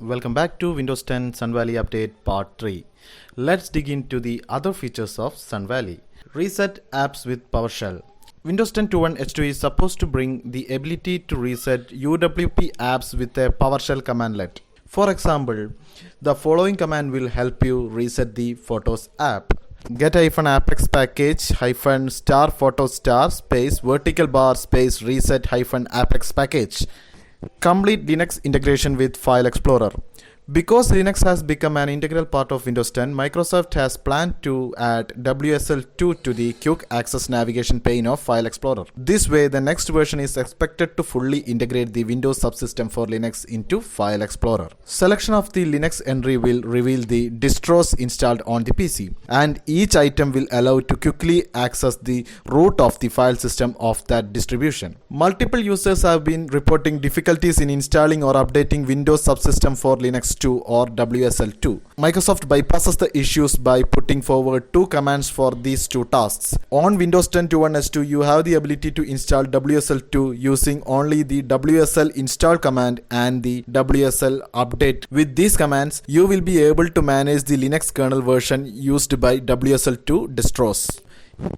Welcome back to Windows 10 Sun Valley Update Part 3. Let's dig into the other features of Sun Valley. Reset apps with PowerShell. Windows 10 2.1 H2 is supposed to bring the ability to reset UWP apps with a PowerShell commandlet. For example, the following command will help you reset the Photos app. Get-apex package *star photos star space vertical bar space reset -apex package. Complete Linux integration with File Explorer. Because Linux has become an integral part of Windows 10, Microsoft has planned to add WSL2 to the Quick Access Navigation pane of File Explorer. This way, the next version is expected to fully integrate the Windows subsystem for Linux into File Explorer. Selection of the Linux entry will reveal the distros installed on the PC, and each item will allow to quickly access the root of the file system of that distribution. Multiple users have been reporting difficulties in installing or updating Windows subsystem for Linux 2 or WSL2. Microsoft bypasses the issues by putting forward two commands for these two tasks. On Windows 10 2.1 H2, you have the ability to install WSL2 using only the WSL install command and the WSL update. With these commands, you will be able to manage the Linux kernel version used by WSL2 distros.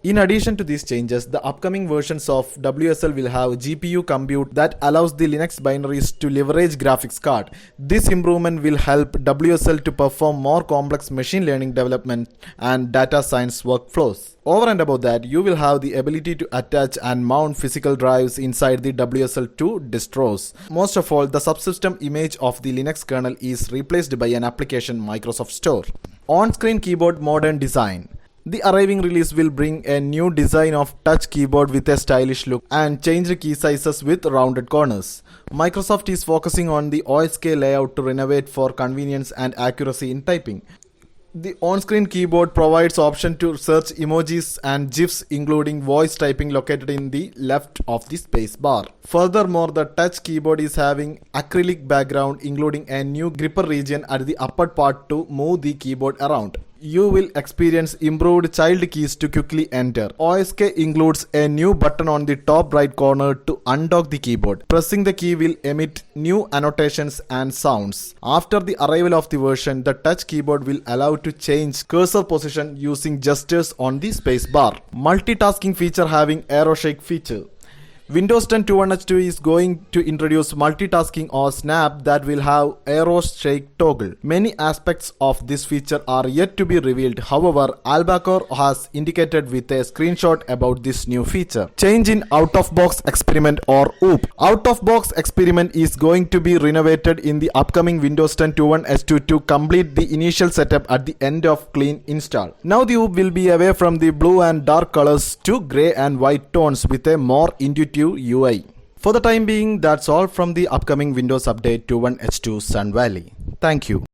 In addition to these changes, the upcoming versions of WSL will have GPU compute that allows the Linux binaries to leverage graphics card. This improvement will help WSL to perform more complex machine learning development and data science workflows. Over and above that, you will have the ability to attach and mount physical drives inside the WSL2 distros. Most of all, the subsystem image of the Linux kernel is replaced by an application Microsoft Store. On-screen keyboard modern design. The arriving release will bring a new design of touch keyboard with a stylish look and changed key sizes with rounded corners. Microsoft is focusing on the OSK layout to renovate for convenience and accuracy in typing. The on-screen keyboard provides option to search emojis and GIFs, including voice typing located in the left of the space bar. Furthermore, the touch keyboard is having acrylic background, including a new gripper region at the upper part to move the keyboard around. You will experience improved child keys to quickly enter. OSK includes a new button on the top right corner to undock the keyboard. Pressing the key will emit new annotations and sounds. After the arrival of the version, the touch keyboard will allow to change cursor position using gestures on the space bar. Multitasking feature having arrow shake feature. Windows 10 2.1 H2 is going to introduce multitasking or snap that will have arrow shake toggle. Many aspects of this feature are yet to be revealed. However, Albacor has indicated with a screenshot about this new feature. Change in out-of-box experiment or OOP. Out-of-box experiment is going to be renovated in the upcoming Windows 10 2.1 H2 to complete the initial setup at the end of clean install. Now the OOP will be away from the blue and dark colors to grey and white tones with a more intuitive UI. For the time being, that's all from the upcoming Windows Update 2.1 H2 Sun Valley. Thank you.